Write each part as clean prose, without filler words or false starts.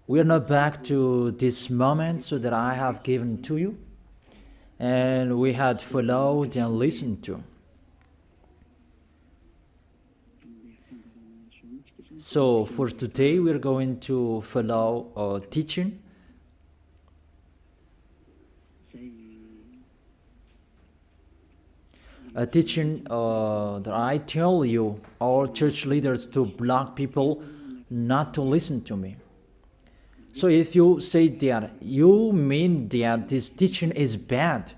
We are now back to this moment so that I have given to you, and we had followed and listened to. So for today, we're going to follow a teaching. A teaching that I tell you, all church leaders, to block people not to listen to me. So if you say that, you mean that this teaching is bad.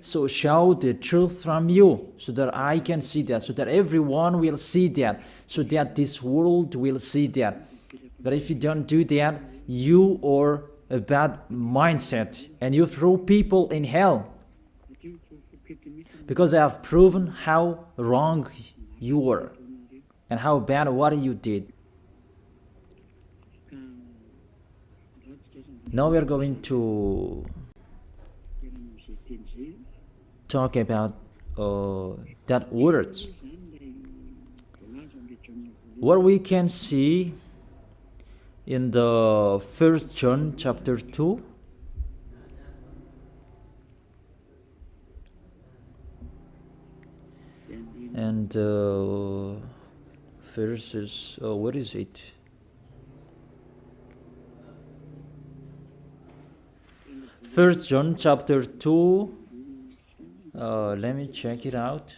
So show the truth from you, so that I can see that, so that everyone will see that, so that this world will see that. But if you don't do that, you are a bad mindset, and you throw people in hell. Because I have proven how wrong you were, and how bad what you did. Now we are going to talk about that words. What we can see in the 1 John chapter 2, and verses, what is it? First John chapter 2, let me check it out.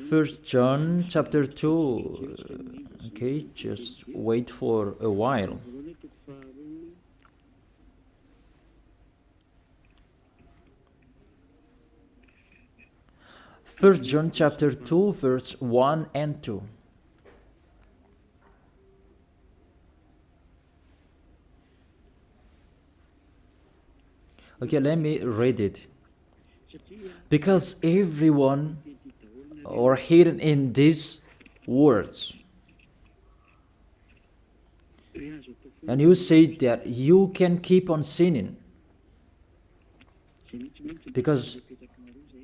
First John chapter 2. Okay, just wait for a while. First John chapter 2, verse 1 and 2. Okay, let me read it. Because everyone are hidden in these words. And you say that you can keep on sinning, because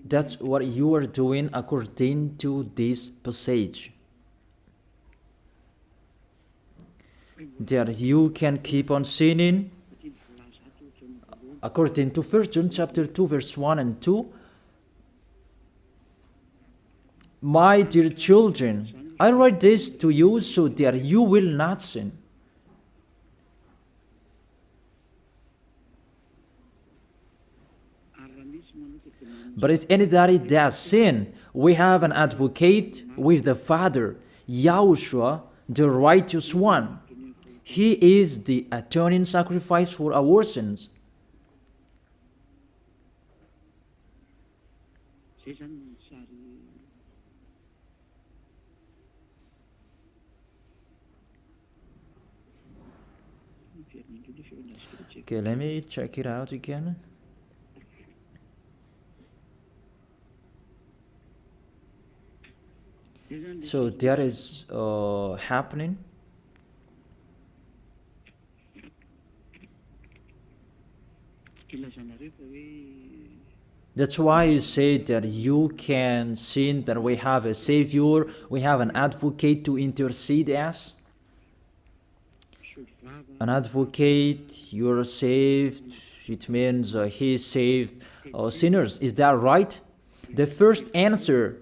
that's what you are doing according to this passage. That you can keep on sinning according to 1 John chapter 2, verse 1 and 2. My dear children, I write this to you so that you will not sin. But if anybody does sin, we have an advocate with the Father, YAHOSHUAH, the righteous one. He is the atoning sacrifice for our sins. Okay, let me check it out again. So that is happening. That's why you say that you can sin, that we have a Savior, we have an advocate to intercede us. An advocate, you're saved, it means he saved sinners. Is that right? The first answer,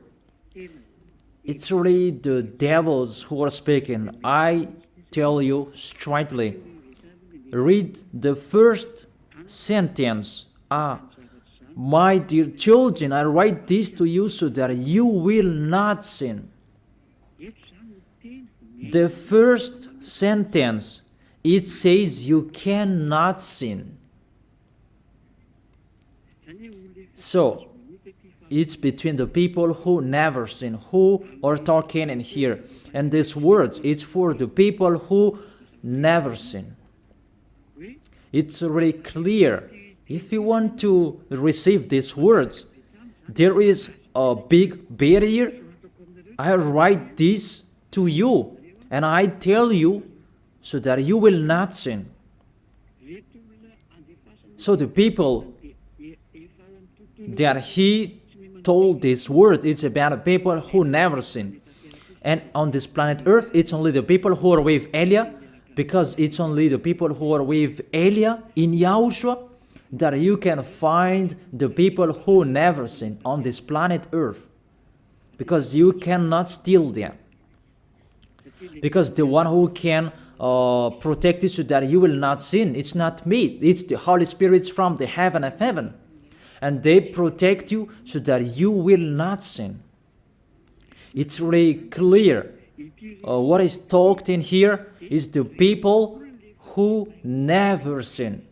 it's really the devils who are speaking. I tell you straightly, read the first sentence. My dear children, I write this to you so that you will not sin. The first sentence, it says you cannot sin. So, it's between the people who never sin, who are talking in here. And these words, it's for the people who never sin. It's really clear. If you want to receive these words, there is a big barrier. I write this to you, and I tell you so that you will not sin. So the people that he told this word, it's about people who never sin. And on this planet Earth, it's only the people who are with Elia, because it's only the people who are with Elia in Yahushua that you can find the people who never sin on this planet Earth. Because you cannot steal them. Because the one who can protect you so that you will not sin, it's not me, it's the Holy Spirit from the heaven of heaven. And they protect you so that you will not sin. It's really clear. What is talked in here is the people who never sin.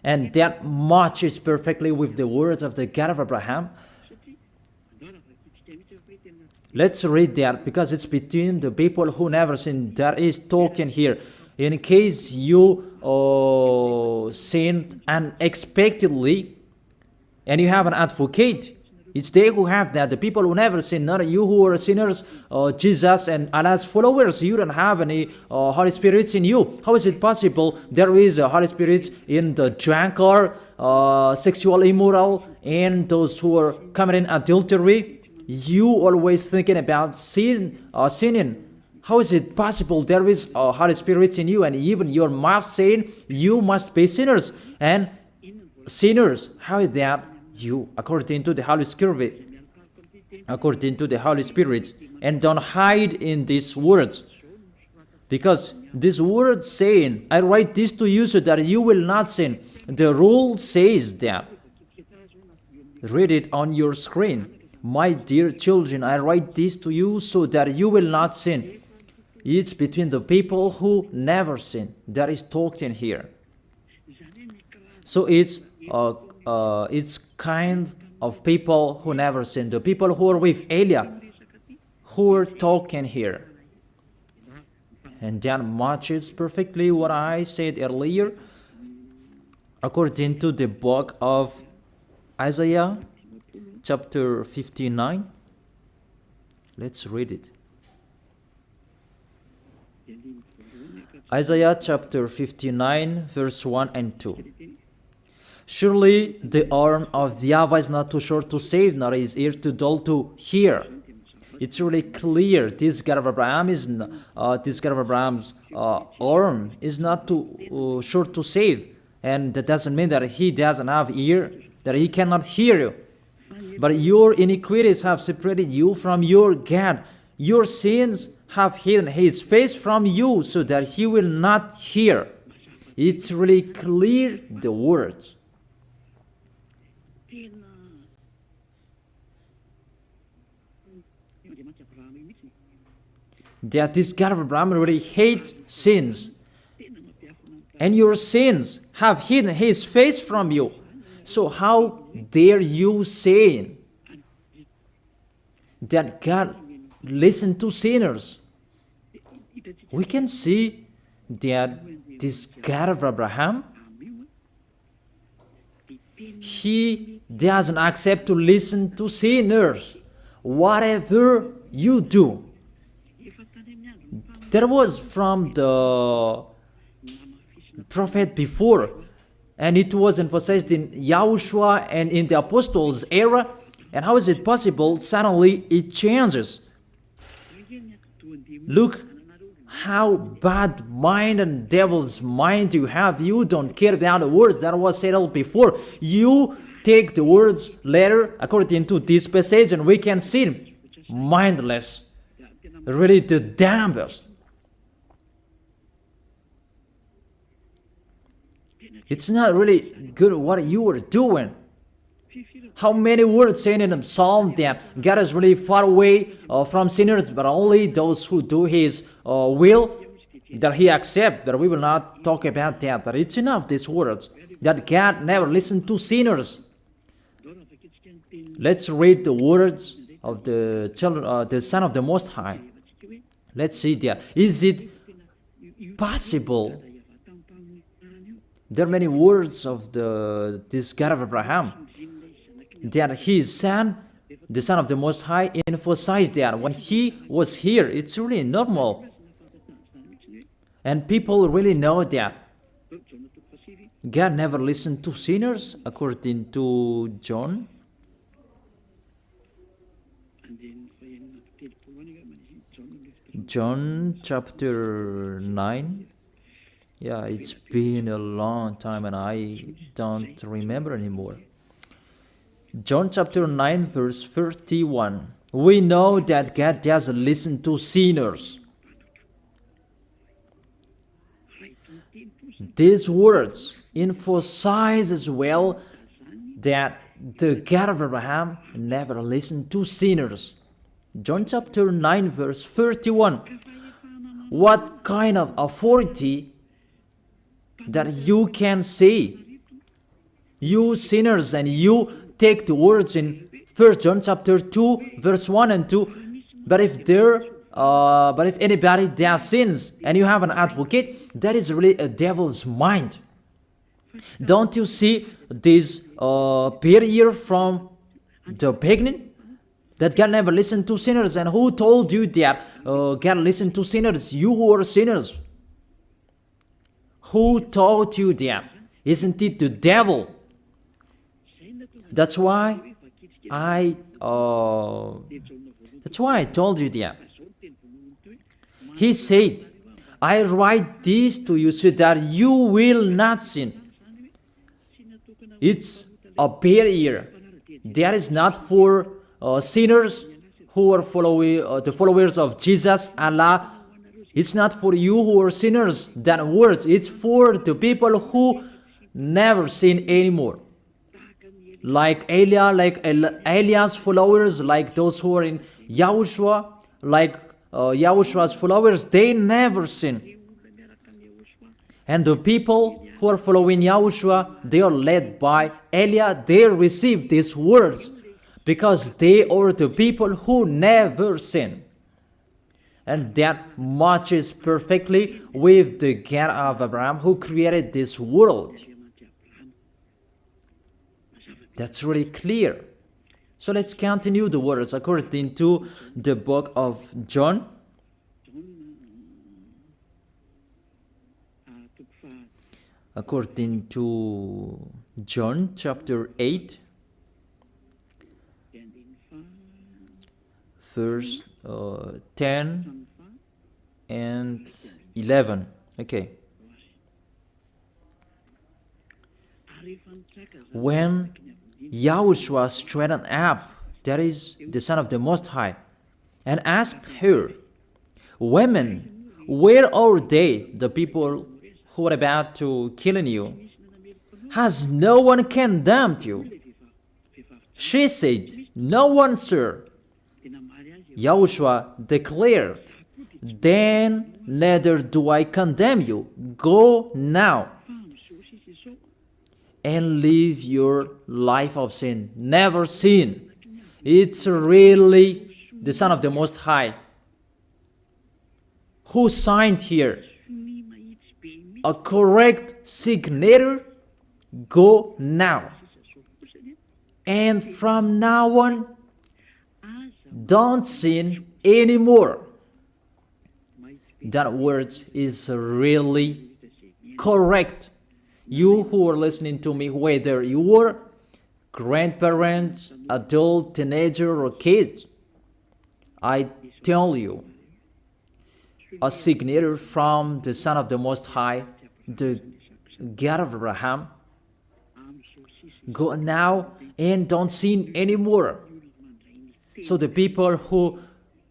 And that matches perfectly with the words of the God of Abraham. Let's read that, because it's between the people who never sin that is talked in here. In case you sinned unexpectedly and you have an advocate, it's they who have that, the people who never sin, not you who are sinners, Jesus and Allah's followers. You don't have any Holy Spirits in you. How is it possible there is a Holy Spirit in the drunkard, sexual immoral, and those who are committing adultery? You always thinking about sinning. How is it possible there is a Holy Spirit in you, and even your mouth saying you must be sinners? And sinners, how is that you, according to the Holy Spirit? According to the Holy Spirit. And don't hide in these words, because this word saying, I write this to you so that you will not sin. The rule says that. Read it on your screen. My dear children, I write this to you so that you will not sin. It's between the people who never sin that is talked in here. So it's kind of people who never sin, the people who are with Elia, who are talking here. And that matches perfectly what I said earlier, according to the book of Isaiah, chapter 59. Let's read it. Isaiah chapter 59, verse 1 and 2. Surely the arm of YAHVAH is not too short to save, nor his ear too dull to hear. It's really clear. This God of Abraham is Abraham's arm is not too short to save, and that doesn't mean that he doesn't have ear, that he cannot hear you. But your iniquities have separated you from your God. Your sins have hidden his face from you so that he will not hear. It's really clear, the words. That this God of Abraham really hates sins. And your sins have hidden his face from you. So how dare you say that God listens to sinners? We can see that this God of Abraham, he doesn't accept to listen to sinners. Whatever you do. That was from the prophet before. And it was emphasized in YAHOSHUAH and in the apostles' era. And how is it possible? Suddenly it changes. Look how bad mind and devil's mind you have. You don't care about the words that was said before. You take the words later according to this passage, and we can see mindless. Really the dumbest. It's not really good what you are doing. How many words saying in the psalm that God is really far away from sinners, but only those who do his will, that he accepts. But we will not talk about that. But it's enough, these words, that God never listened to sinners. Let's read the words of the children, the Son of the Most High. Let's see that. Is it possible? There are many words of this God of Abraham that his son, the Son of the Most High, emphasized that when he was here. It's really normal. And people really know that. God never listened to sinners, according to John. John chapter 9. Yeah, it's been a long time and I don't remember anymore. John chapter 9 verse 31. We know that God doesn't listen to sinners. These words emphasize as well that the God of Abraham never listened to sinners. John chapter 9 verse 31. What kind of authority that you can say, you sinners, and you take the words in 1 John chapter 2 verse 1 and 2. But if anybody does sins and you have an advocate, that is really a devil's mind. Don't you see this barrier from the beginning? That God never listened to sinners. And who told you that God listened to sinners? You who are sinners. Who taught you that? Isn't it the devil? That's why I told you that. He said, I write this to you so that you will not sin. It's a barrier. That is not for sinners who are the followers of Jesus, Allah. It's not for you who are sinners, that words. It's for the people who never sin anymore. Like Elias followers, like those who are in YAHOSHUAH, like YAHOSHUAH's followers, they never sin. And the people who are following YAHOSHUAH, they are led by Elias. They receive these words because they are the people who never sin. And that matches perfectly with the God of Abraham who created this world. That's really clear. So let's continue the words according to the book of John. According to John chapter 8, verse 10 and 11. Okay. When YAHOSHUAH straightened up, that is the Son of the Most High, and asked her, Women, where are they, the people who are about to kill you? Has no one condemned you? She said, No one, sir. YAHOSHUAH declared, Then neither do I condemn you. Go now and live your life of sin. Never sin. It's really the Son of the Most High who signed here a correct signature. Go now. And from now on, don't sin anymore. That word is really correct. You who are listening to me, whether you are grandparents, adult, teenager, or kids, I tell you, a signature from the Son of the Most High, the God of Abraham. Go now and don't sin anymore. So the people who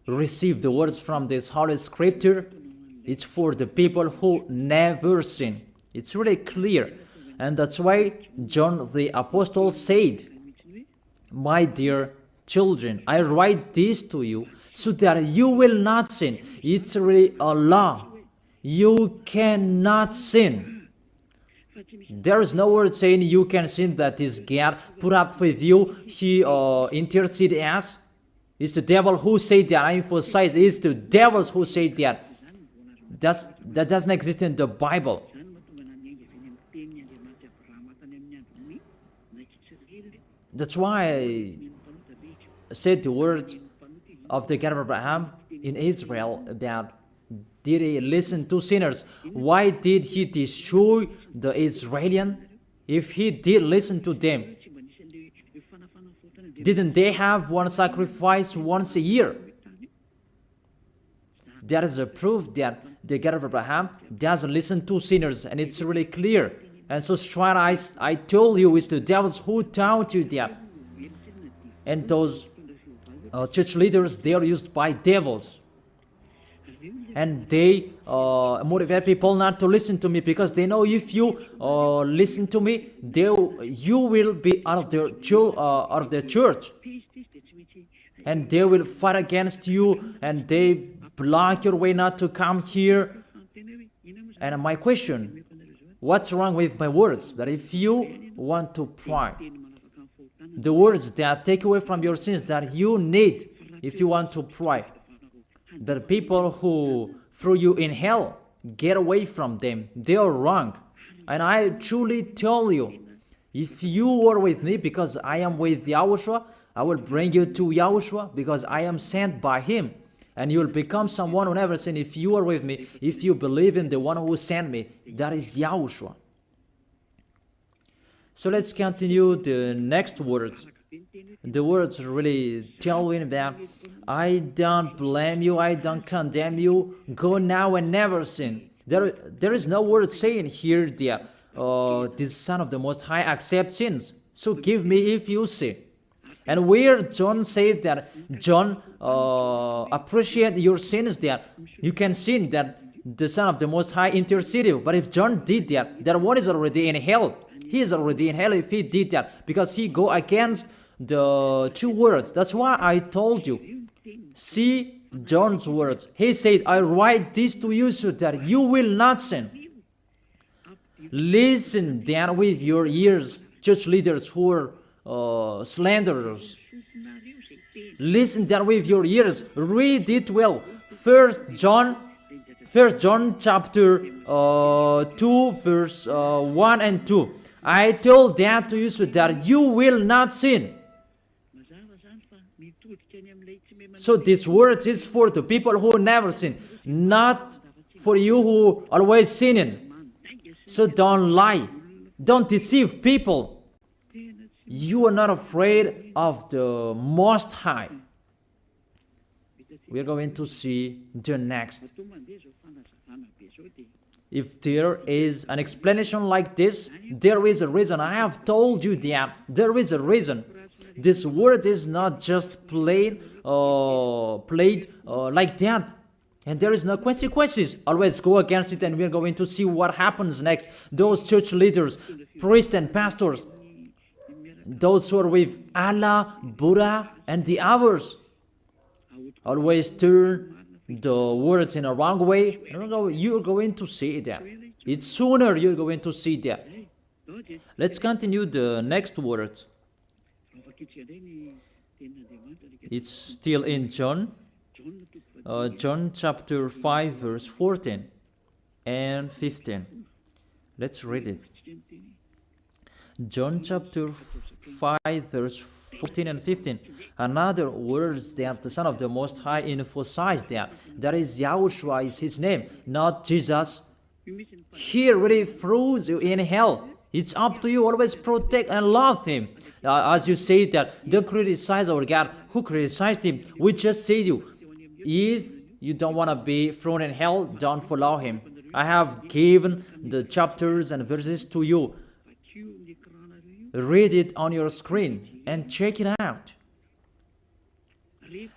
receive the words from this Holy Scripture, it's for the people who never sin. It's really clear. And that's why John the Apostle said, My dear children, I write this to you so that you will not sin. It's really a law. You cannot sin. There is no word saying you can sin that is God put up with you. He intercede as. It's the devil who said that. I emphasize, it's the devils who say that. That doesn't exist in the Bible. That's why I said the words of the God of Abraham in Israel about did he listen to sinners? Why did he destroy the Israelians? If he did listen to them, didn't they have one sacrifice once a year? That is a proof that the God of Abraham doesn't listen to sinners, and it's really clear. And so straight I told you, it's the devils who taught you that. And those church leaders, they are used by devils. And they motivate people not to listen to me, because they know if you listen to me, you will be out of their church. And they will fight against you, and they block your way not to come here. And my question, what's wrong with my words? That if you want to pray, the words that take away from your sins that you need if you want to pray, the people who threw you in hell, get away from them. They are wrong. And I truly tell you, if you are with me, because I am with YAHOSHUAH, I will bring you to YAHOSHUAH, because I am sent by him. And you will become someone who never sin if you are with me, if you believe in the one who sent me. That is YAHOSHUAH. So let's continue the next words. The words really tell him that I don't blame you, I don't condemn you, go now and never sin. There is no word saying here that this Son of the Most High accepts sins. So give me if you sin. And where John said that John appreciate your sins, that you can sin, that the Son of the Most High interceded. But if John did that, that one is already in hell. He is already in hell if he did that, because he go against the two words. That's why I told you, see John's words. He said, I write this to you so that you will not sin. Listen then with your ears, church leaders who are slanderers. Listen then with your ears. Read it well. First John chapter 2 verse 1 and 2. I told that to you so that you will not sin. So this word is for the people who never sin, not for you who always sinning. So don't lie. Don't deceive people. You are not afraid of the Most High. We are going to see the next. If there is an explanation like this, there is a reason. I have told you that there is a reason. This word is not just played like that. And there is no consequences. Always go against it, and we are going to see what happens next. Those church leaders, priests and pastors, those who are with Allah, Buddha, and the others, always turn the words in a wrong way. You're going to see that. It's sooner you're going to see that. Let's continue the next words. It's still in John. John chapter 5 verse 14 and 15. Let's read it. John chapter 5 verse 14 and 15. Another words that the Son of the Most High emphasized that is YAHOSHUAH is his name, not Jesus. He really throws you in hell. It's up to you. Always protect and love him. As you say that, don't criticize our God. Who criticized him? We just say to you, if you don't want to be thrown in hell, don't follow him. I have given the chapters and verses to you. Read it on your screen and check it out.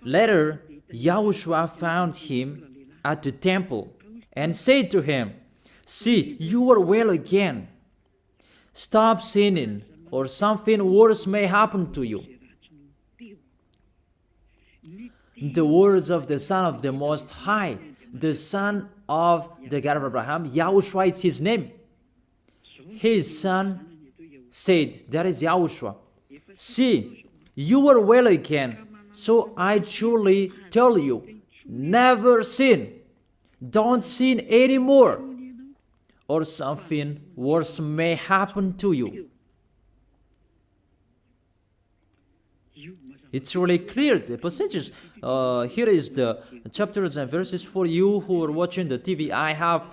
Later, YAHOSHUAH found him at the temple and said to him, see, you are well again. Stop sinning, or something worse may happen to you. The words of the Son of the Most High, the Son of the God of Abraham, YAHOSHUAH is his name. His son said, that is YAHOSHUAH, see, you are well again. So I truly tell you, never sin. Don't sin anymore, or something worse may happen to you. It's really clear, the passages. Here is the chapters and verses. For you who are watching the TV, I have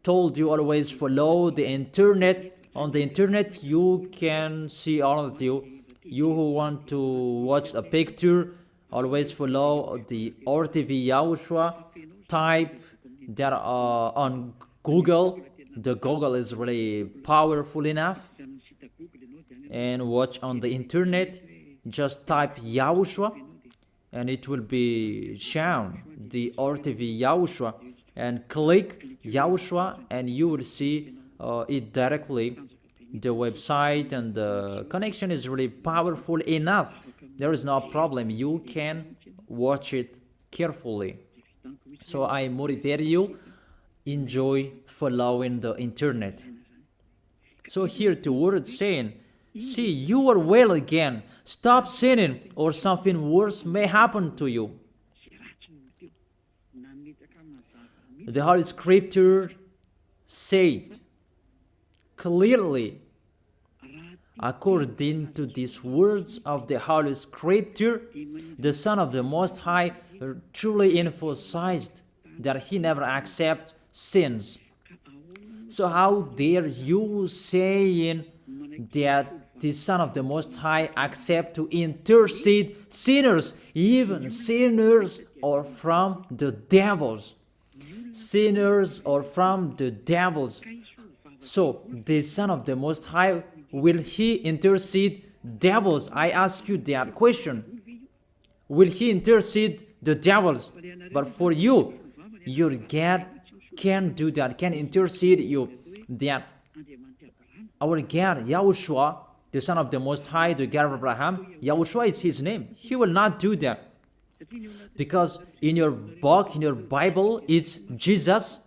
told you always follow the internet. On the internet, you can see all of you. You who want to watch a picture, always follow the RTV YAHOSHUAH. Type that on Google. The Google is really powerful enough. And watch on the internet. Just type YAHOSHUAH and it will be shown the RTV YAHOSHUAH, and click YAHOSHUAH and you will see it directly. The website and the connection is really powerful enough. There is no problem. You can watch it carefully. So I motivate you, enjoy following the internet. So here the word saying, see, you are well again. Stop sinning or something worse may happen to you. The Holy Scripture said clearly, according to these words of the Holy Scripture, the Son of the Most High truly emphasized that he never accepts sins. So how dare you saying that the Son of the Most High accept to intercede sinners, even sinners or from the devils. Sinners or from the devils. So the Son of the Most High, will he intercede devils? I ask you that question. Will he intercede the devils? But for you, your God can do that, can intercede you. That our God, YAHOSHUAH, the Son of the Most High, the God of Abraham, YAHOSHUAH is his name. He will not do that. Because in your book, in your Bible, it's Jesus.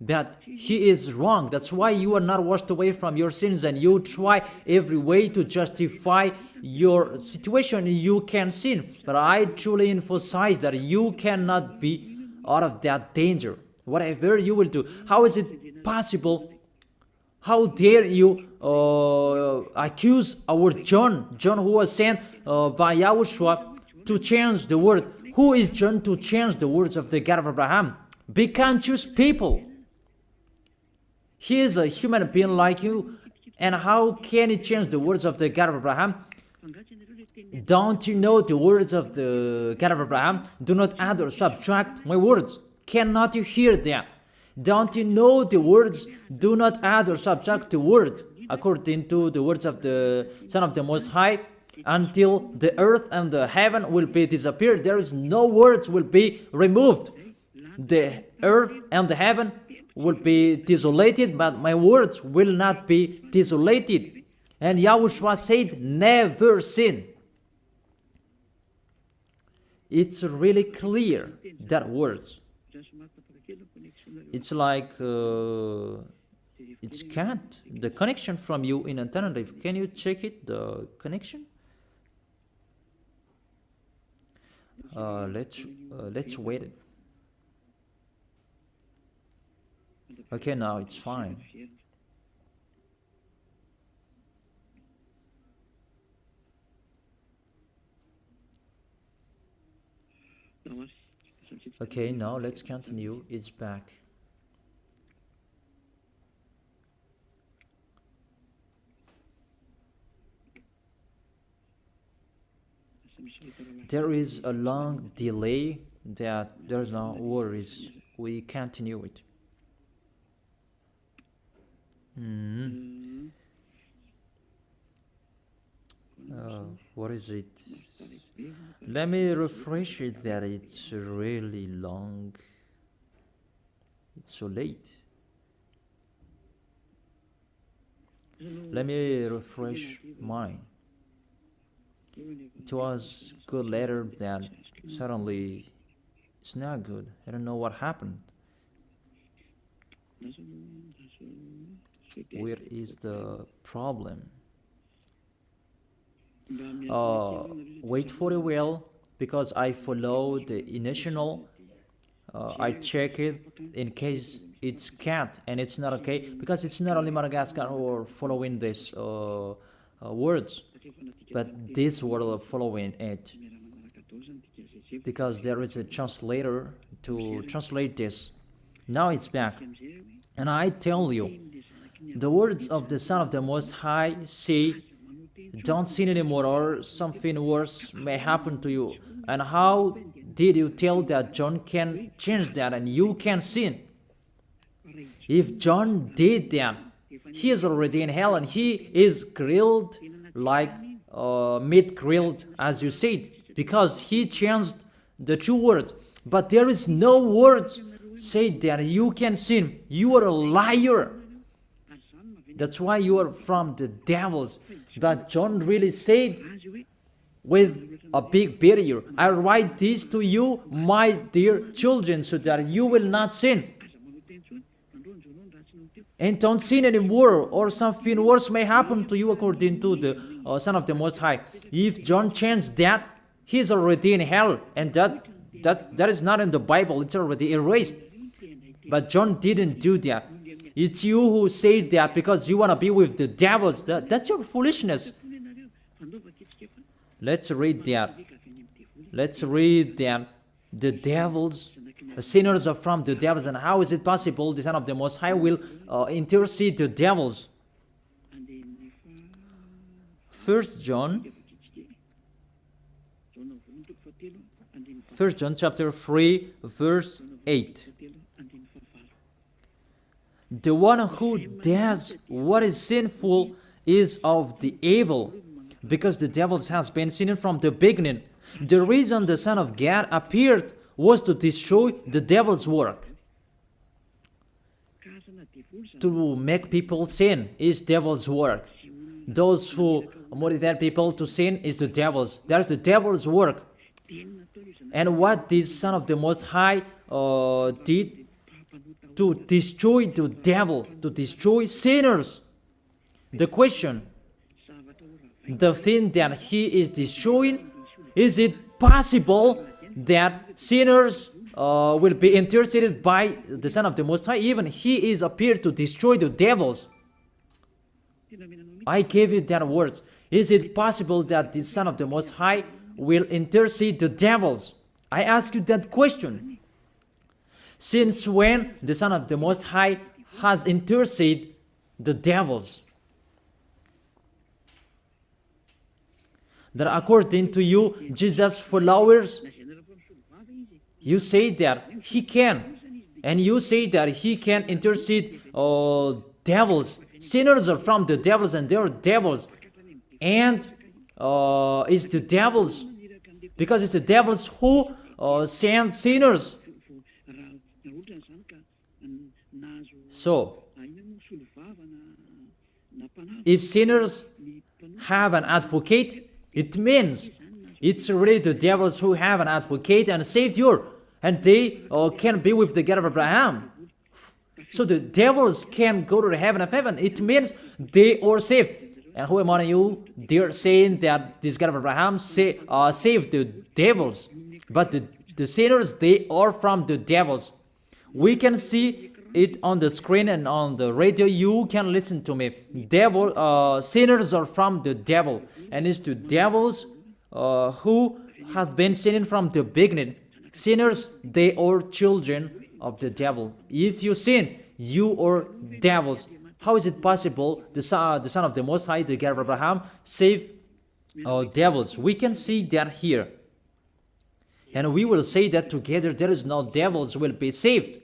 But he is wrong. That's why you are not washed away from your sins and you try every way to justify your situation. You can sin. But I truly emphasize that you cannot be out of that danger. Whatever you will do. How is it possible? How dare you accuse our John who was sent by YAHOSHUAH to change the word? Who is John to change the words of the God of Abraham? Be conscious people. He is a human being like you, and how can he change the words of the God of Abraham? Don't you know the words of the God of Abraham? Do not add or subtract my words. Cannot you hear that? Don't you know the words? Do not add or subtract the word, according to the words of the Son of the Most High, until the earth and the heaven will be disappeared. There is no words will be removed. The earth and the heaven will be desolated, but my words will not be desolated. And YAHOSHUAH said, never sin. It's really clear, that words. It's like, it's can't. The connection from you in alternative. Can you check it, the connection? Let's wait it. Okay, now it's fine. Okay, now let's continue. It's back. There is a long delay that there's no worries. We continue it. What is it? Let me refresh it that it's really long. It's so late. Let me refresh mine. It was good later, then suddenly it's not good. I don't know what happened. Where is the problem? Wait for a while, because I follow the initial. I check it in case it's can't, and it's not okay, because it's not only Madagascar who are following these words. but this will follow in it, because there is a translator to translate this. Now it's back. And I tell you, the words of the Son of the Most High say, don't sin anymore, or something worse may happen to you. And how did you tell that John can change that and you can sin? If John did that, he is already in hell, and he is grilled like meat grilled, as you said, because he changed the two words. But there is no words say that you can sin. You are a liar. That's why you are from the devils. But John really said with a big barrier, I write this to you, my dear children, so that you will not sin. And don't sin anymore, or something worse may happen to you, according to the Son of the Most High. If John changed that, he is already in hell, and that is not in the Bible. It's already erased. But John didn't do that. It's you who say that because you want to be with the devils. That's your foolishness. Let's read that. Let's read that. The devils, sinners are from the devils. And how is it possible the Son of the Most High will intercede the devils? 1 John chapter 3, verse 8. The one who does what is sinful is of the evil, because the devils has been sinning from the beginning. The reason the Son of God appeared was to destroy the devil's work. To make people sin is devil's work. Those who motivate people to sin is the devil's. That is the devil's work. And what this Son of the Most High did to destroy the devil, to destroy sinners. The question, the thing that he is destroying, is it possible that sinners will be interceded by the Son of the Most High? Even he is appeared to destroy the devils. I gave you that words. Is it possible that the Son of the Most High will intercede the devils? I ask you that question. Since when the Son of the Most High has interceded the devils? That according to you, Jesus' followers, you say that he can, and you say that he can intercede devils. Sinners are from the devils, and they are devils. And it's the devils, because it's the devils who send sinners. So, if sinners have an advocate, it means it's really the devils who have an advocate and a savior, and they can be with the God of Abraham. So the devils can go to the heaven of heaven. It means they are saved. And who among you, they're saying that this God of Abraham saved the devils. But the sinners, they are from the devils. We can see it on the screen and on the radio. You can listen to me. Sinners are from the devil. And it's the devils who have been sinning from the beginning. Sinners, they are children of the devil. If you sin, you are devils. How is it possible the Son of the Most High, the God of Abraham, save devils? We can see that here. And we will say that together, there is no devils will be saved.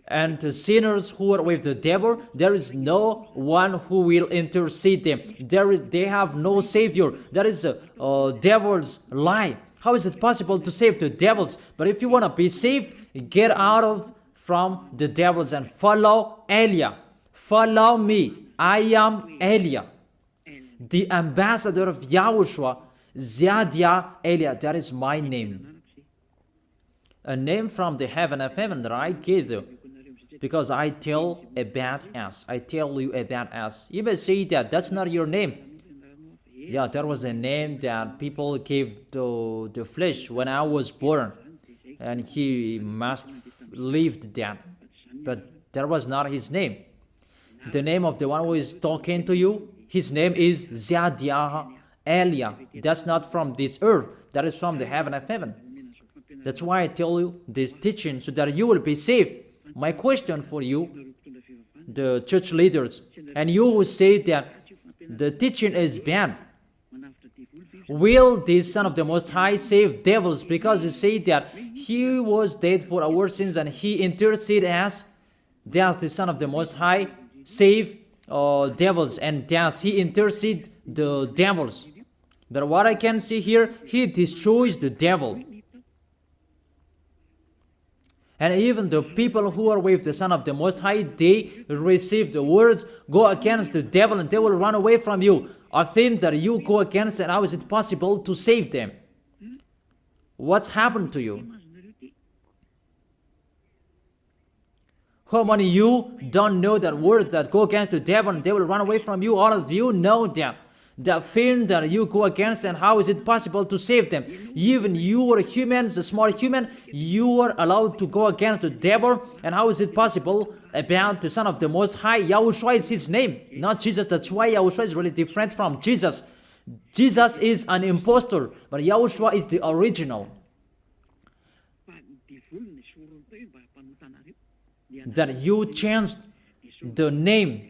And the sinners who are with the devil, there is no one who will intercede them. They have no savior. That is a devil's lie. How is it possible to save the devils? But if you want to be saved, get out from the devils and follow Elia. Follow me. I am Elia, the ambassador of Yahushua, Ziadia Elia. That is my name. A name from the heaven of heaven that I gave you. Because I tell about us. I tell you about us. You may say that that's not your name. Yeah, that was a name that people gave to the flesh when I was born. And he must lived that. But that was not his name. The name of the one who is talking to you, His name is Zadiah Elia. That's not from this earth. That is from the heaven of heaven. That's why I tell you this teaching, so that you will be saved. My question for you, the church leaders, and you who say that the teaching is bad, will the Son of the Most High save devils? Because you say that He was dead for our sins and He interceded as, does the Son of the Most High save devils, and does He intercede the devils? But what I can see here, He destroys the devil. And even the people who are with the Son of the Most High, they receive the words, go against the devil and they will run away from you. A thing that you go against, and how is it possible to save them? What's happened to you? How many of you don't know that words that go against the devil and they will run away from you? All of you know that. The thing that you go against, and how is it possible to save them? Even you are humans, a small human, you are allowed to go against the devil, and how is it possible about the Son of the Most High? YAHOSHUAH is His name, not Jesus. That's why YAHOSHUAH is really different from Jesus. Jesus is an impostor, but YAHOSHUAH is the original. That you changed the name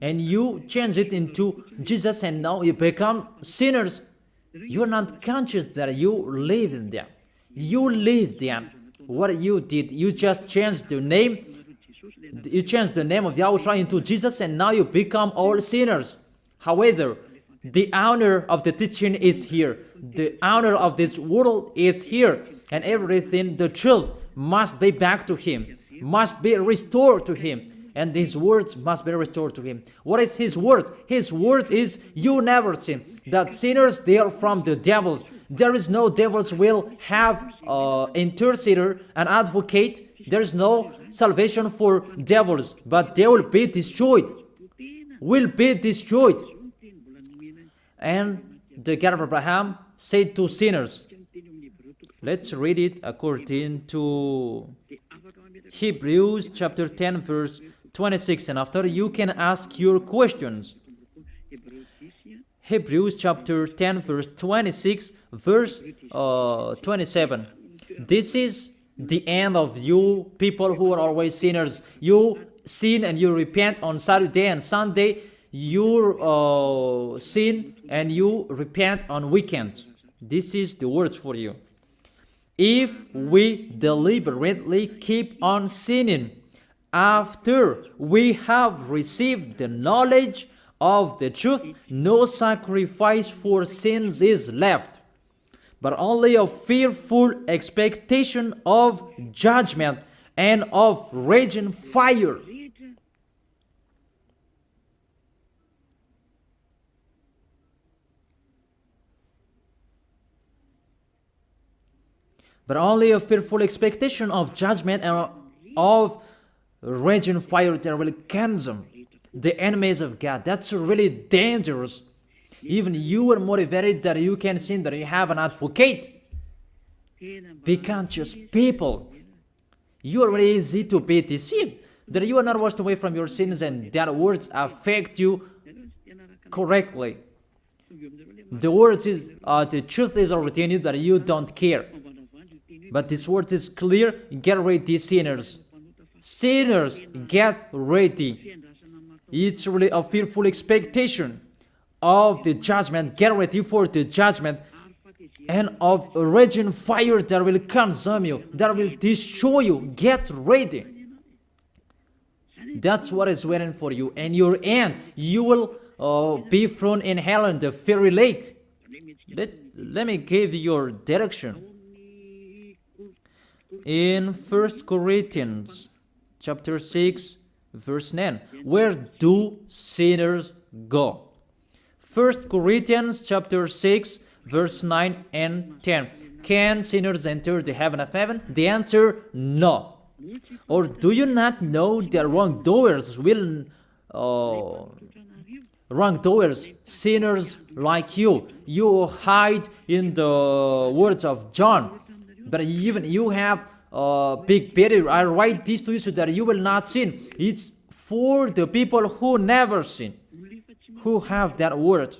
and you change it into Jesus, and now you become sinners. You are not conscious that you live in them. You live them. What you did, you just changed the name. You changed the name of YAHOSHUAH into Jesus, and now you become all sinners. However, the honor of the teaching is here. The honor of this world is here. And everything, the truth, must be back to Him, must be restored to Him. And His words must be restored to Him. What is His word? His word is, you never sin. That sinners, they are from the devils. There is no devils will have intercessor, an advocate. There is no salvation for devils, but they will be destroyed. Will be destroyed. And the God of Abraham said to sinners. Let's read it according to Hebrews chapter 10 verse 26, and after you can ask your questions. Hebrews chapter 10 verse 26 verse 27. This is the end of you people who are always sinners. You sin and you repent on Saturday and Sunday. You sin and you repent on weekends. This is the words for you. If we deliberately keep on sinning after we have received the knowledge of the truth, no sacrifice for sins is left, but only a fearful expectation of judgment and of raging fire. But only a fearful expectation of judgment and of raging fire that will consume the enemies of God. That's really dangerous. Even you are motivated that you can sin, that you have an advocate. Be conscious people. You are really easy to be deceived. That you are not washed away from your sins and that words affect you correctly. The words is, the truth is already in you that you don't care. But this word is clear. Get ready, sinners. Sinners, get ready. It's really a fearful expectation of the judgment. Get ready for the judgment and of a raging fire that will consume you, that will destroy you. Get ready. That's what is waiting for you. And your end, you will be thrown in hell in the fiery lake. Let me give you your direction. In 1 Corinthians chapter 6 verse 9, where do sinners go? 1 Corinthians chapter 6 verse 9 and 10. Can sinners enter the heaven of heaven? The answer, no. Or do you not know that wrongdoers will wrongdoers, sinners like you hide in the words of John, but even you have big barrier. I write this to you so that you will not sin. It's for the people who never sin, who have that word.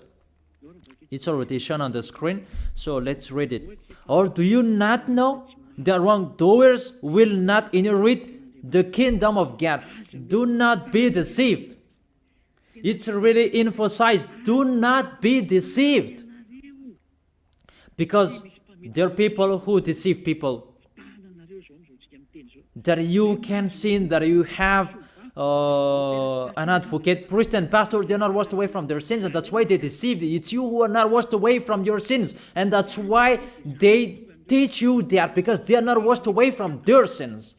It's already shown on the screen, so let's read it. Or do you not know that wrongdoers will not inherit the kingdom of God? Do not be deceived. It's really emphasized, do not be deceived. Because there are people who deceive people. That you can sin, that you have an advocate, priest and pastor, they're not washed away from their sins, and that's why they deceive you. It's you who are not washed away from your sins, and that's why they teach you that, because they are not washed away from their sins.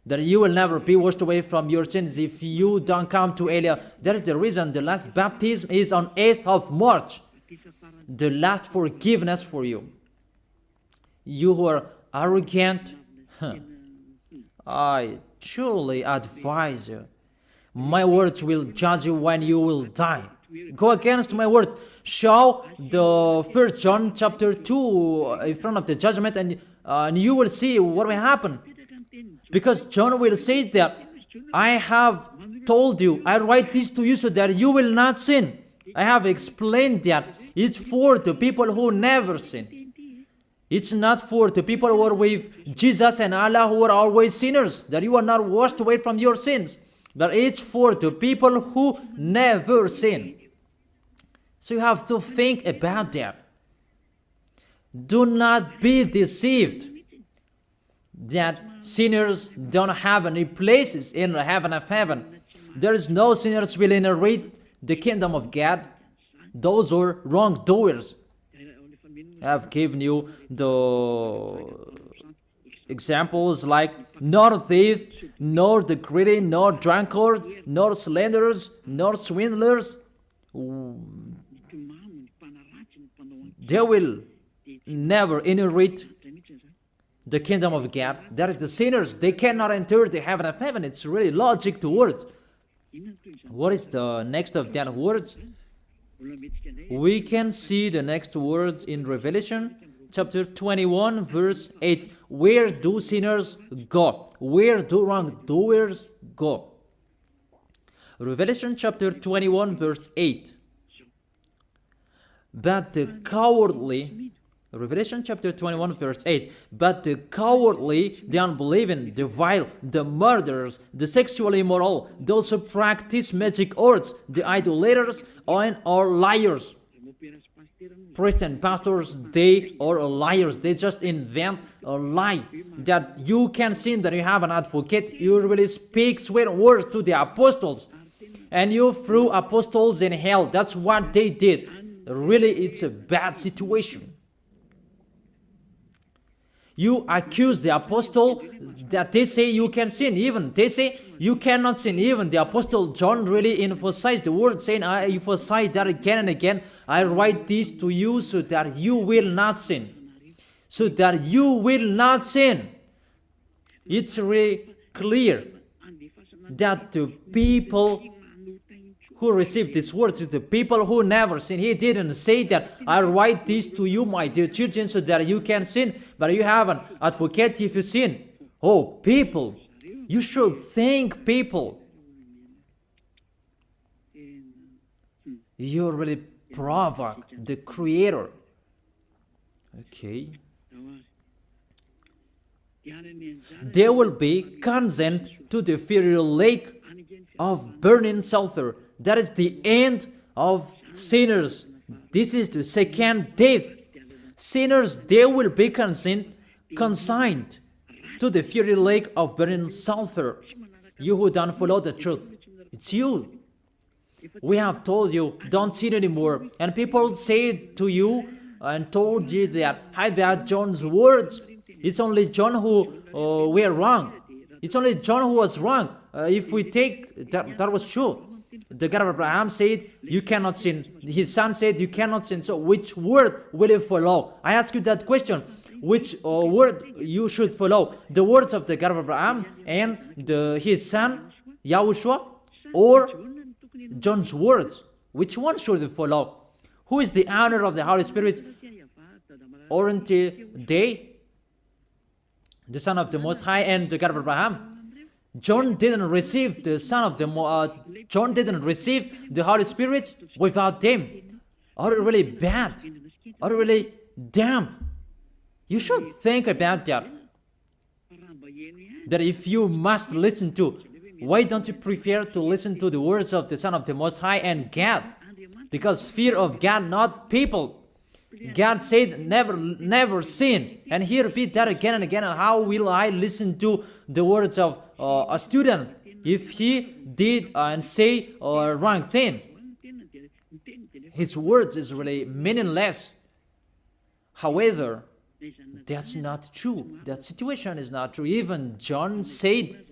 That you will never be washed away from your sins if you don't come to Elia. That is the reason the last baptism is on 8th of March. The last forgiveness for you. You who are arrogant, I truly advise you. My words will judge you when you will die. Go against my words. Show the 1 John chapter 2 in front of the judgment, and you will see what will happen. Because John will say that, I have told you, I write this to you so that you will not sin. I have explained that. It's for the people who never sin. It's not for the people who are with Jesus and Allah who are always sinners, that you are not washed away from your sins. But it's for the people who never sin. So you have to think about that. Do not be deceived that sinners don't have any places in the heaven of heaven. There is no sinners will inherit the kingdom of God. Those are wrongdoers. I have given you the examples like nor thief, nor the greedy, nor drunkard, nor slanderers, nor swindlers. They will never inherit the kingdom of God. That is the sinners. They cannot enter the heaven of heaven. It's really logic to words. What is the next of that words? We can see the next words in Revelation chapter 21 verse 8. Where do sinners go? Where do wrongdoers go? Revelation chapter 21 verse 8. But the cowardly, Revelation chapter 21 verse 8, but the cowardly, the unbelieving, the vile, the murderers, the sexually immoral, those who practice magic arts, the idolaters, and are liars. Priests and pastors, they are liars. They just invent a lie that you can sin, that you have an advocate. You really speak sweet words to the apostles, and you threw apostles in hell. That's what they did. Really, it's a bad situation. You accuse the apostle that they say you can sin. Even they say you cannot sin. Even the apostle John really emphasized the word, saying, I emphasize that again and again. I write this to you so that you will not sin. So that you will not sin. It's really clear that the people who received these words is the people who never sin. He didn't say that I write this to you, my dear children, so that you can sin, but you have an advocate if you sin. Oh, people, you should think, people. You really provoke the Creator. Okay. They will be condemned to the fiery lake of burning sulfur. That is the end of sinners. This is the second death. Sinners, they will be consigned to the fiery lake of burning sulfur. You who don't follow the truth, it's you. We have told you, don't sin anymore. And people say to you and told you that, I bet John's words. It's only John who were wrong. It's only John who was wrong. If we take that was true. The God of Abraham said, you cannot sin. His son said, you cannot sin. So which word will you follow? I ask you that question. Which word you should follow? The words of the God of Abraham and his son, YAHOSHUAH, or John's words? Which one should you follow? Who is the owner of the Holy Spirit? Aren't they the Son of the Most High and the God of Abraham? John didn't receive the Son of the John didn't receive the Holy Spirit without them. Are you really bad? Are you really damn? You should think about that. That if you must listen to, why don't you prefer to listen to the words of the Son of the Most High and God? Because fear of God, not people. God said, never sin. And he repeat that again and again. And how will I listen to the words of a student if he did and say a wrong thing? His words is really meaningless. However, that's not true. That situation is not true. Even John said,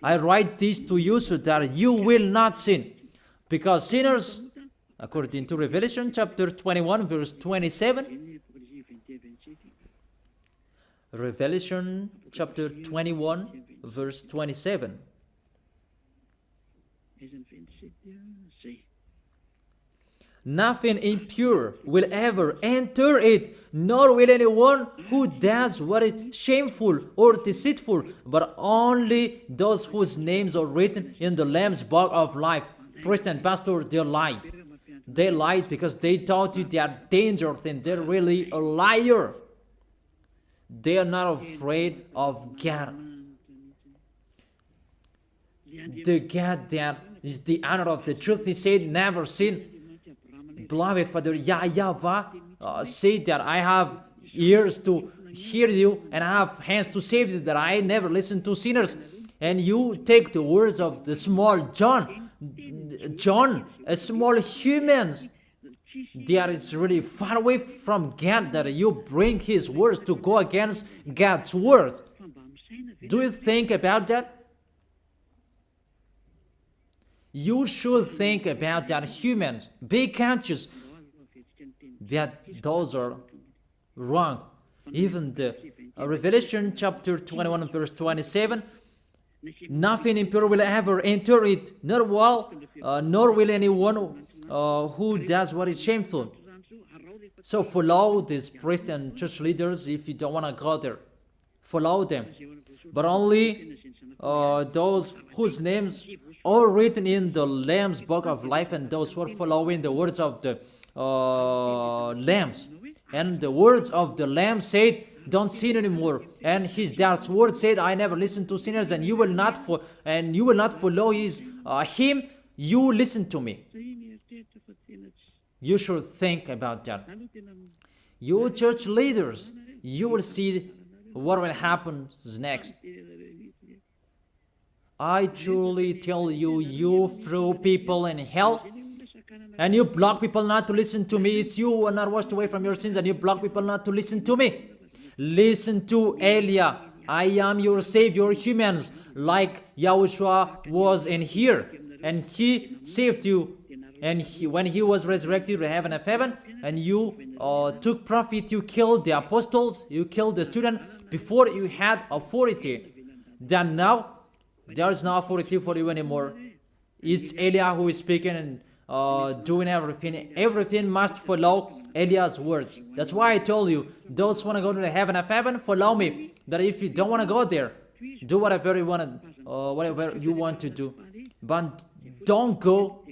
I write this to you so that you will not sin. Because sinners, according to Revelation chapter 21, verse 27, Revelation chapter 21, verse 27. Nothing impure will ever enter it, nor will anyone who does what is shameful or deceitful, but only those whose names are written in the Lamb's book of life. Priest and pastor, they lied. They lied because they taught you they are dangerous and they're really a liar. They are not afraid of God. The God that is the honor of the truth, he said, never sin. Beloved Father, YAHVAH said that I have ears to hear you and I have hands to save you, that I never listen to sinners. And you take the words of the small John, a small humans, that is really far away from God, that you bring his words to go against God's word. Do you think about that? You should think about that, humans. Be conscious that those are wrong. Even the Revelation chapter 21 verse 27, nothing impure will ever enter it, nor will anyone who does what is shameful. So follow these priests and church leaders if you don't want to go there. Follow them. But only those whose names are written in the Lamb's book of life, and those who are following the words of the Lambs. And the words of the Lamb said, don't sin anymore. And his dad's word said, I never listen to sinners, and you will not follow his him. You listen to me. You should think about that. You church leaders, you will see what will happen next. I truly tell you, you throw people in hell, and you block people not to listen to me. It's you who are not washed away from your sins, and you block people not to listen to me. Listen to Elia. I am your Savior, humans, like YAHOSHUAH was in here, and he saved you. And when he was resurrected to heaven of heaven, and you took profit, you killed the apostles, you killed the student before you had authority. Then now, there is no authority for you anymore. It's Elia who is speaking and doing everything. Everything must follow Eliah's words. That's why I told you, those who want to go to the heaven of heaven, follow me. That if you don't want to go there, do whatever you want to do. But don't go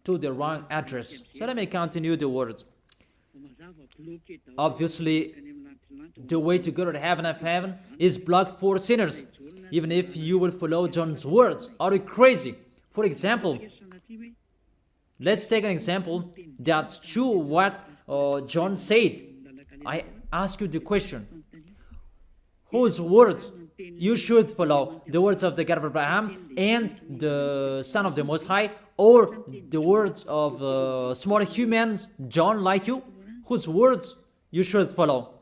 to the wrong address. So let me continue the words. Obviously, the way to go to the heaven of heaven is blocked for sinners. Even if you will follow John's words. Are you crazy? For example, let's take an example that's true what John said. I ask you the question. Whose words you should follow? The words of the God of Abraham and the Son of the Most High, or the words of small humans, John like you? Whose words you should follow?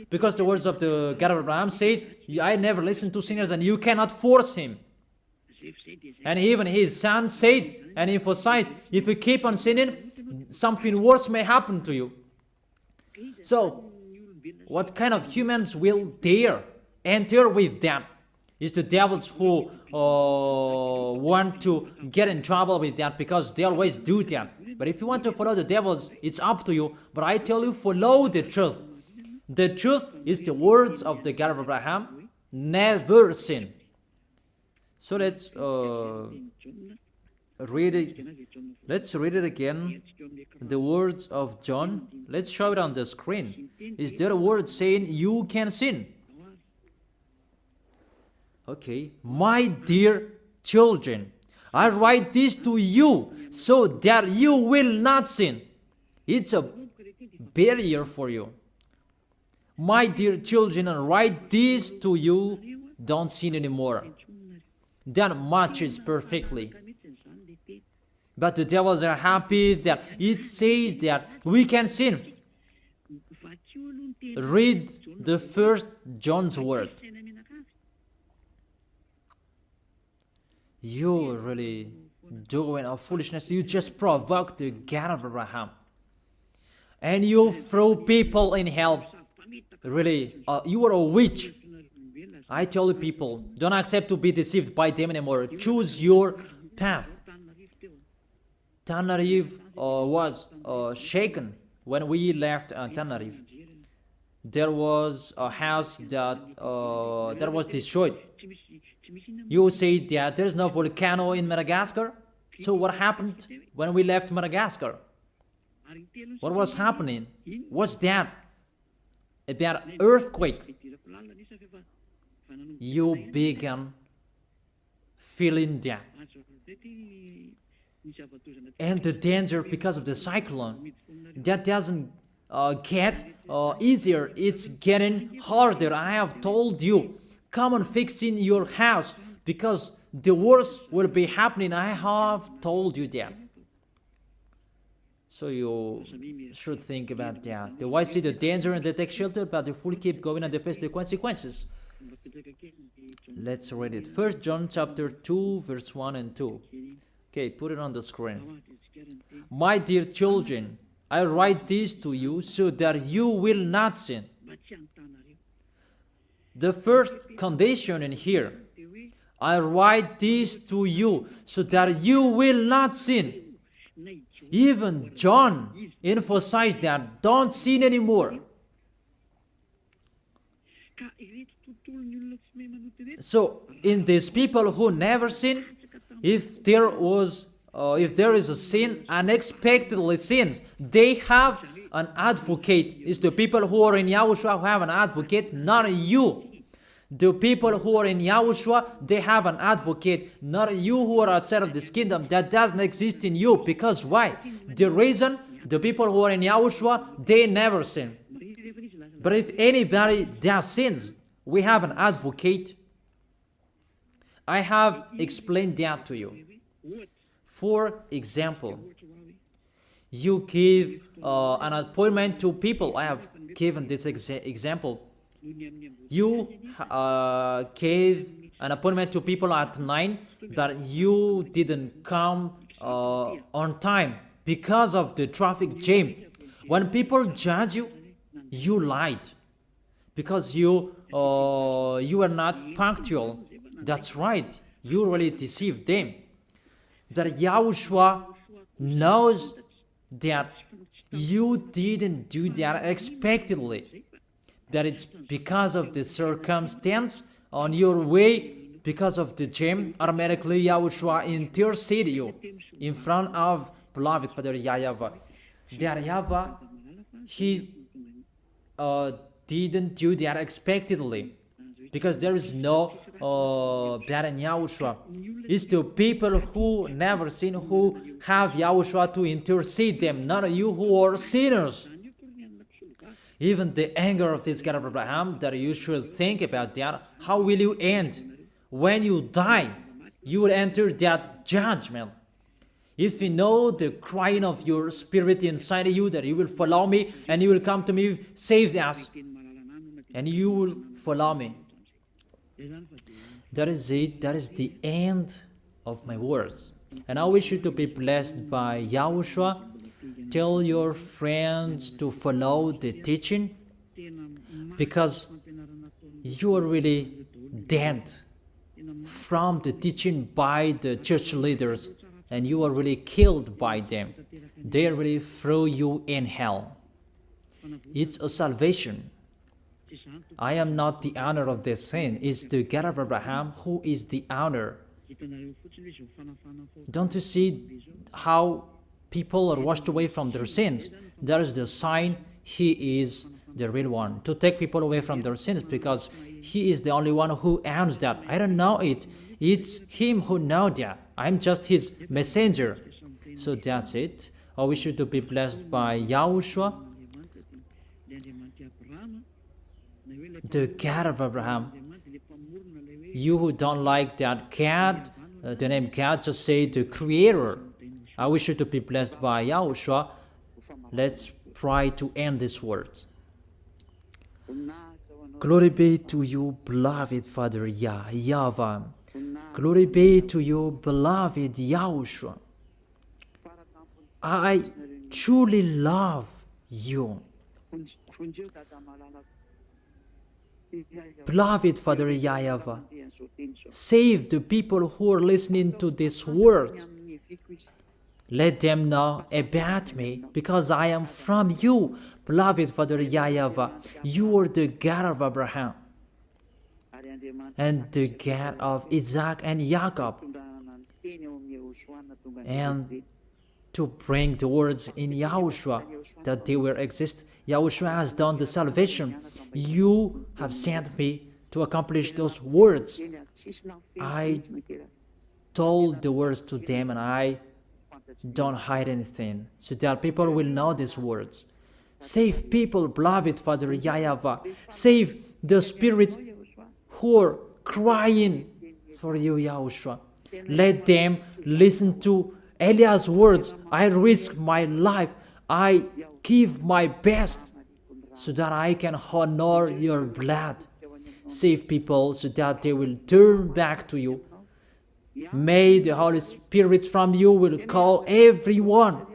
Because the words of the God of Abraham said, I never listen to sinners, and you cannot force him. And even his son said and emphasized, if you keep on sinning, something worse may happen to you. So, what kind of humans will dare enter with that? It's the devils who want to get in trouble with that, because they always do that. But if you want to follow the devils, it's up to you. But I tell you, follow the truth. The truth is the words of the God of Abraham, never sin. So let's read it. Let's read it again. The words of John. Let's show it on the screen. Is there a word saying you can sin? Okay. My dear children, I write this to you so that you will not sin. It's a barrier for you. My dear children, I write this to you. Don't sin anymore. That matches perfectly. But the devils are happy that it says that we can sin. Read the first John's word. You're really doing a foolishness. You just provoke the God of Abraham. And you throw people in hell. Really, you are a witch. I tell you people, don't accept to be deceived by them anymore. Choose your path. Tanariv was shaken when we left Tanariv. There was a house that was destroyed. You say that there is no volcano in Madagascar. So what happened when we left Madagascar? What was happening? What's that? About earthquake. You began feeling that. And the danger because of the cyclone, that doesn't get easier. It's getting harder. I have told you, come on fixing your house because the worst will be happening. I have told you that. So you should think about that. The wise see the danger and they take shelter, but the fool keep going and they face the consequences. Let's read it. 1 John chapter 2, verse 1 and 2. Okay, put it on the screen. My dear children, I write this to you so that you will not sin. The first condition in here, I write this to you so that you will not sin. Even John emphasized that, don't sin anymore. So, in these people who never sin, if there is a sin, unexpectedly sins, they have an advocate. It's the people who are in YAHOSHUAH who have an advocate, not you. The people who are in YAHOSHUAH, they have an advocate, not you who are outside of this kingdom. That doesn't exist in you. Because why? The reason the people who are in YAHOSHUAH, they never sin. But if anybody does sins, we have an advocate. I have explained that to you. For example, you give an appointment to people. I have given this example. You gave an appointment to people at 9, but you didn't come on time because of the traffic jam. When people judge you, you lied because you are not punctual. That's right. You really deceived them. That YAHOSHUAH knows that you didn't do that unexpectedly. That it's because of the circumstance on your way, because of the jam, automatically YAHOSHUAH intercede you in front of beloved Father YAHVAH. That YAHVAH, he didn't do that unexpectedly, because there is no that in YAHOSHUAH. It's the people who never sin who have YAHOSHUAH to intercede them, not you who are sinners. Even the anger of this God of Abraham, that you should think about that. How will you end? When you die, you will enter that judgment. If you know the crying of your spirit inside of you, that you will follow me and you will come to me, save us, and you will follow me. That is it. That is the end of my words. And I wish you to be blessed by YAHOSHUAH. Tell your friends to follow the teaching, because you are really dead from the teaching by the church leaders, and you are really killed by them. They really throw you in hell. It's a salvation. I am not the owner of this sin. It's the God of Abraham who is the owner Don't you see how people are washed away from their sins? That is the sign He is the real one, to take people away from their sins, because He is the only one who owns that. I don't know it. It's Him who knows that. I'm just His messenger. So that's it. I wish you to be blessed by Yahushua, the God of Abraham. You who don't like that God, the name God, just say the Creator. I wish you to be blessed by Yahushua. Let's try to end this word. Glory be to you, beloved Father YAHVAH. Glory be to you, beloved Yahushua. I truly love you. Beloved Father YAHVAH, save the people who are listening to this word. Let them know about me, because I am from you. Beloved Father YAHVAH, you are the God of Abraham and the God of Isaac and Jacob. And to bring the words in Yahushua that they will exist. Yahushua has done the salvation. You have sent me to accomplish those words. I told the words to them, and I don't hide anything, so that people will know these words. Save people, beloved Father YAHVAH. Save the spirits who are crying for you, Yahushua. Let them listen to Eliah's words. I risk my life. I give my best so that I can honor your blood. Save people so that they will turn back to you. May the Holy Spirit from you will call everyone,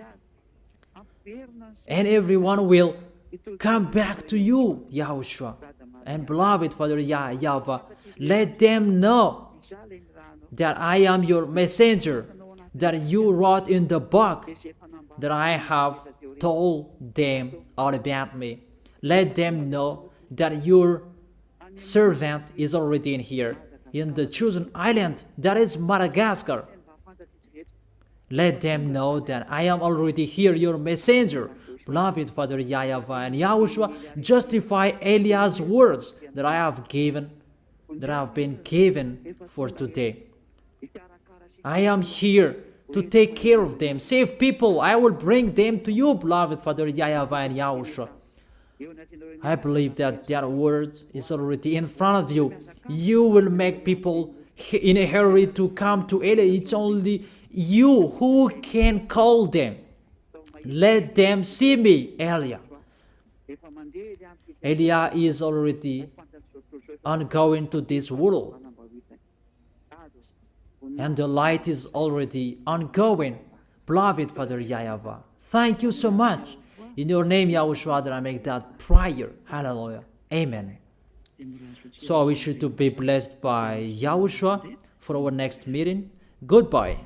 and everyone will come back to you, Yahushua. And beloved Father YAHVAH, let them know that I am your messenger, that you wrote in the book, that I have told them all about me. Let them know that your servant is already in here, in the chosen island, that is Madagascar. Let them know that I am already here, your messenger. Beloved Father YAHVAH and Yahushua, justify Eliah's words that I have been given for today. I am here to take care of them. Save people. I will bring them to you, beloved Father YAHVAH and Yahushua. I believe that that word is already in front of you. You will make people in a hurry to come to Eliah. It's only you who can call them. Let them see me, Eliah. Eliah is already ongoing to this world, and the light is already ongoing. Beloved Father YAHVAH, thank you so much. In your name, Yahushua, that I make that prayer. Hallelujah. Amen. So I wish you to be blessed by Yahushua for our next meeting. Goodbye.